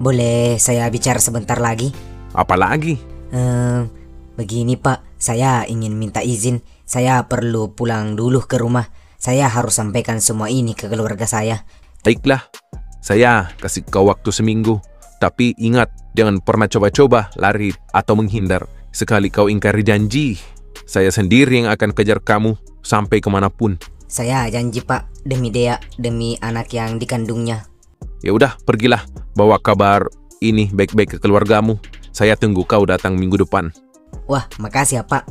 Boleh saya bicara sebentar lagi? Apa lagi? Begini Pak, saya ingin minta izin. Saya perlu pulang dulu ke rumah. Saya harus sampaikan semua ini ke keluarga saya. Baiklah, saya kasih kau waktu seminggu. Tapi ingat, jangan pernah coba-coba lari atau menghindar. Sekali kau ingkari janji, saya sendiri yang akan kejar kamu sampai kemanapun. Saya janji Pak, demi Dea, demi anak yang dikandungnya. Ya udah, pergilah. Bawa kabar ini baik-baik ke keluargamu. Saya tunggu kau datang minggu depan. Wah, makasih ya Pak.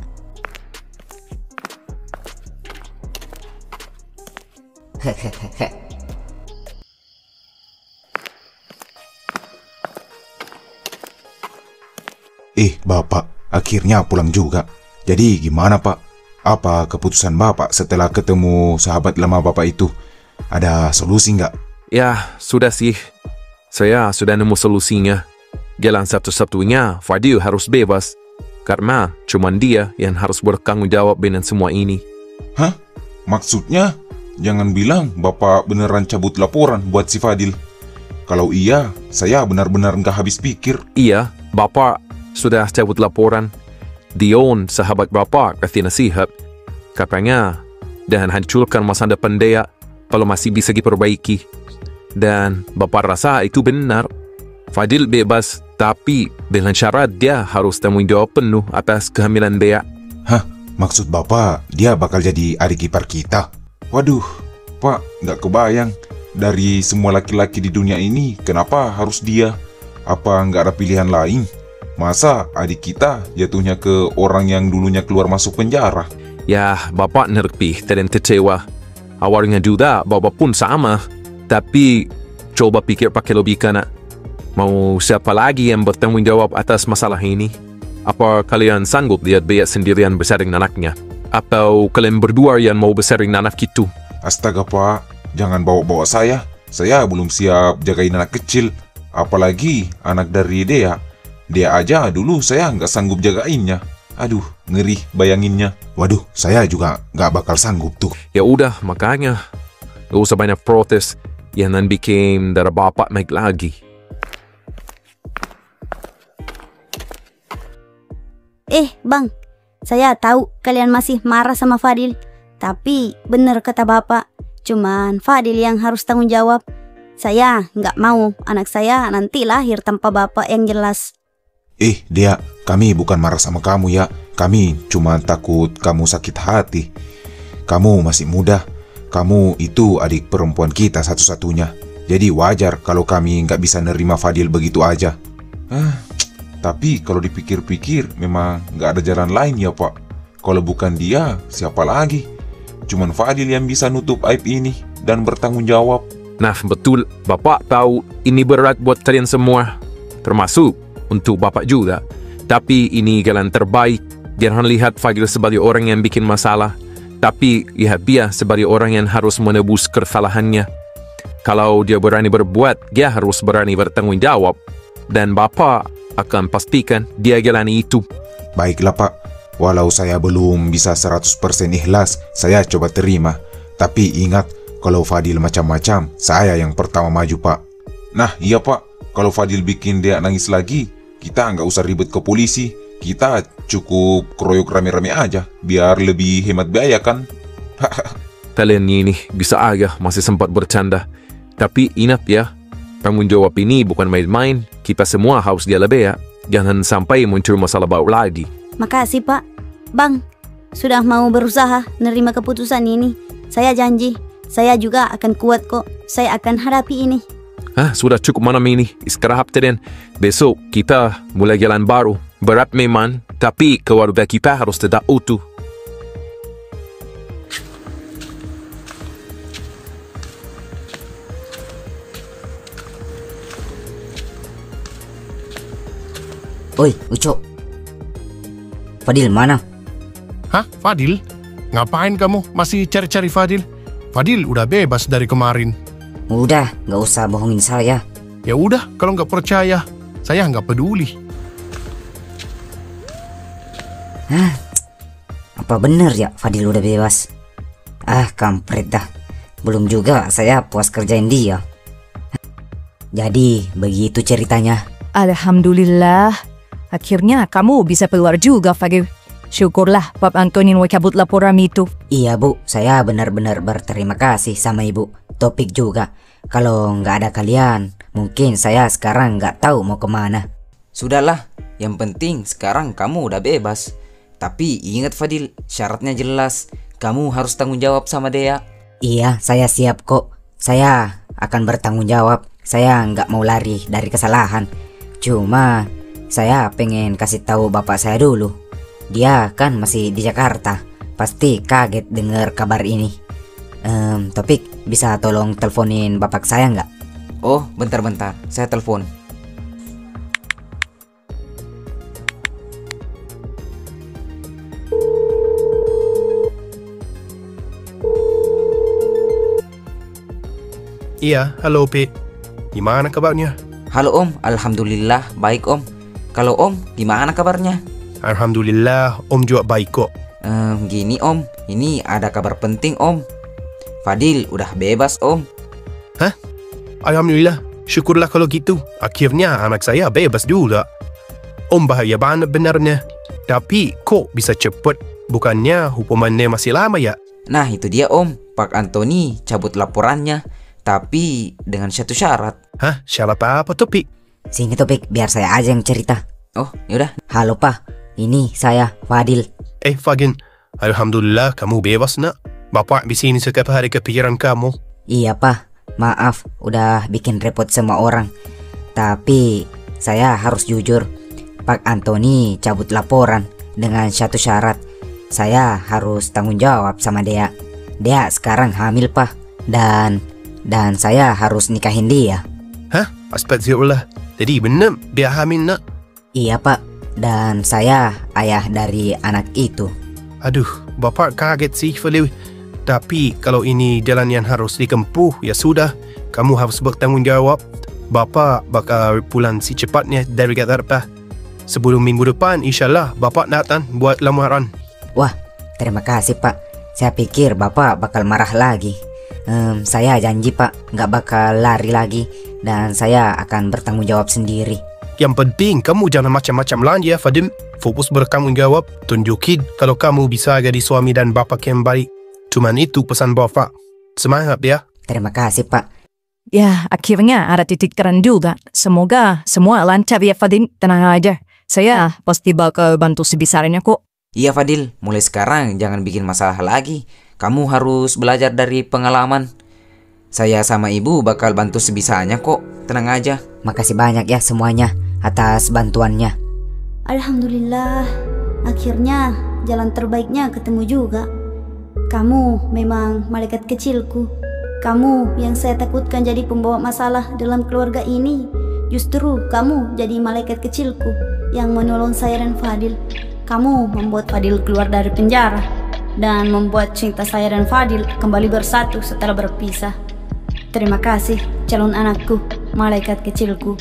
Bapak, akhirnya pulang juga. Jadi gimana Pak? Apa keputusan Bapak setelah ketemu sahabat lama Bapak itu? Ada solusi nggak? Ya, sudah sih. Saya sudah nemu solusinya. Jalan satu-satunya, Fadil harus bebas. Karena cuma dia yang harus bertanggung jawab dengan semua ini. Hah? Maksudnya? Jangan bilang Bapak beneran cabut laporan buat si Fadil. Kalau iya, saya benar-benar nggak habis pikir. Iya, Bapak sudah cabut laporan. Dion, sahabat Bapak, kasih nasihat. Katanya, jangan hancurkan masa depan dia kalau masih bisa diperbaiki. Dan Bapak rasa itu benar. Fadil bebas, tapi dengan syarat dia harus tanggung jawab penuh atas kehamilan Dea. Hah? Maksud Bapak, dia bakal jadi adik ipar kita? Waduh, Pak, nggak kebayang. Dari semua laki-laki di dunia ini, kenapa harus dia? Apa nggak ada pilihan lain? Masa adik kita jatuhnya ke orang yang dulunya keluar masuk penjara? Ya, Bapak ngerti dan kecewa. Awalnya juga Bapak pun sama. Tapi, coba pikir pakai logika nak. Mau siapa lagi yang bertanggung jawab atas masalah ini? Apa kalian sanggup lihat Dea sendirian besarin anaknya? Atau kalian berdua yang mau besarin anak itu? Astaga Pak, jangan bawa-bawa saya. Saya belum siap jagain anak kecil. Apalagi anak dari Dea. Dia aja dulu saya nggak sanggup jagainnya. Aduh, ngeri bayanginnya. Waduh, saya juga nggak bakal sanggup tuh. Ya udah, makanya gak usah banyak protes. Yang nanti bikin darah Bapak naik lagi. Bang, saya tahu kalian masih marah sama Fadil. Tapi bener kata Bapak, cuman Fadil yang harus tanggung jawab. Saya nggak mau anak saya nanti lahir tanpa bapak yang jelas. Dea, kami bukan marah sama kamu ya. Kami cuma takut kamu sakit hati. Kamu masih muda. Kamu itu adik perempuan kita satu-satunya. Jadi wajar kalau kami nggak bisa nerima Fadil begitu aja. Tapi kalau dipikir-pikir memang nggak ada jalan lain ya Pak. Kalau bukan dia, siapa lagi? Cuman Fadil yang bisa nutup aib ini dan bertanggung jawab. Nah betul, Bapak tahu ini berat buat kalian semua. Termasuk untuk Bapak juga. Tapi ini jalan terbaik. Jangan lihat Fadil sebagai orang yang bikin masalah. Tapi lihat dia sebagai orang yang harus menebus kesalahannya. Kalau dia berani berbuat, dia harus berani bertanggung jawab. Dan Bapak akan pastikan dia jalani itu. Baiklah Pak, walau saya belum bisa 100% ikhlas, saya coba terima. Tapi ingat, kalau Fadil macam-macam, saya yang pertama maju Pak. Nah iya Pak, kalau Fadil bikin dia nangis lagi, kita nggak usah ribet ke polisi. Kita cukup keroyok rame-rame aja, biar lebih hemat biaya kan. Kalian ini bisa aja masih sempat bercanda. Tapi ingat ya, tanggung jawab ini bukan main-main. Kita semua harus jalan ya. Jangan sampai muncul masalah baru lagi. Makasih Pak. Bang, sudah mau berusaha nerima keputusan ini. Saya janji, saya juga akan kuat kok. Saya akan hadapi ini. Sudah cukup malam ini. Istirahat kalian. Besok kita mulai jalan baru. Berat memang, tapi keluarga kita harus tetap utuh. Oi, Ucok. Fadil mana? Hah? Fadil? Ngapain kamu masih cari-cari Fadil? Fadil udah bebas dari kemarin. Udah, gak usah bohongin saya. Ya udah, kalau nggak percaya, saya nggak peduli. Apa bener ya Fadil udah bebas? Kampret dah. Belum juga saya puas kerjain dia. Jadi begitu ceritanya. Alhamdulillah. Akhirnya kamu bisa keluar juga, Fadil. Syukurlah Pak Antonin mau cabut laporan itu. Iya Bu, saya benar-benar berterima kasih sama Ibu. Topik juga. Kalau nggak ada kalian, mungkin saya sekarang nggak tahu mau kemana. Sudahlah, yang penting sekarang kamu udah bebas. Tapi ingat Fadil, syaratnya jelas. Kamu harus tanggung jawab sama Dea. Iya, saya siap kok. Saya akan bertanggung jawab. Saya nggak mau lari dari kesalahan. Cuma saya pengen kasih tahu bapak saya dulu. Dia kan masih di Jakarta. Pasti kaget dengar kabar ini. Topik, bisa tolong teleponin bapak saya nggak? Oh, bentar-bentar, saya telepon. Iya, halo P. Gimana kabarnya? Halo Om, Alhamdulillah baik Om. Kalau Om, gimana kabarnya? Alhamdulillah, Om juga baik kok. Gini Om, ini ada kabar penting Om. Fadil udah bebas Om. Hah? Alhamdulillah, syukurlah kalau gitu. Akhirnya anak saya bebas juga. Om bahaya banget benarnya. Tapi kok bisa cepet? Bukannya hukumannya masih lama ya? Nah itu dia Om, Pak Antoni cabut laporannya. Tapi dengan satu syarat. Hah? Syarat apa tuh, Pi? Sini Topik, biar saya aja yang cerita. Oh, yaudah. Halo Pak, ini saya Fadil. Fagin, Alhamdulillah kamu bebas nak. Bapak di sini setiap hari kepikiran kamu. Iya Pak, maaf udah bikin repot semua orang. Tapi saya harus jujur. Pak Antoni cabut laporan dengan satu syarat. Saya harus tanggung jawab sama Dea. Dea sekarang hamil Pak. Dan saya harus nikahin dia. Hah? Astagfirullah. Jadi benar dia hamil nak? Iya Pak, dan saya ayah dari anak itu. Aduh, Bapak kaget sih Fadil. Tapi kalau ini jalan yang harus ditempuh, ya sudah. Kamu harus bertanggung jawab. Bapak bakal pulang secepatnya dari Jakarta. Sebelum minggu depan, insyaAllah Bapak datang buat lamaran. Wah, terima kasih Pak. Saya pikir Bapak bakal marah lagi. Saya janji Pak, nggak bakal lari lagi. Dan saya akan bertanggung jawab sendiri. Yang penting kamu jangan macam-macam lagi ya Fadil. Fokus bertanggung jawab. Tunjukin kalau kamu bisa jadi suami dan bapak yang baik. Cuman itu pesan Bapak. Semangat ya. Terima kasih Pak. Ya, akhirnya ada titik terang juga. Semoga semua lancar ya Fadil. Tenang aja. Saya pasti bakal bantu sebisarnya kok. Iya Fadil, mulai sekarang jangan bikin masalah lagi. Kamu harus belajar dari pengalaman. Saya sama ibu bakal bantu sebisanya kok. Tenang aja. Makasih banyak ya semuanya atas bantuannya. Alhamdulillah, akhirnya jalan terbaiknya ketemu juga. Kamu memang malaikat kecilku. Kamu yang saya takutkan jadi pembawa masalah dalam keluarga ini. Justru kamu jadi malaikat kecilku yang menolong saya dan Fadil. Kamu membuat Fadil keluar dari penjara dan membuat cinta saya dan Fadil kembali bersatu setelah berpisah. Terima kasih calon anakku, malaikat kecilku.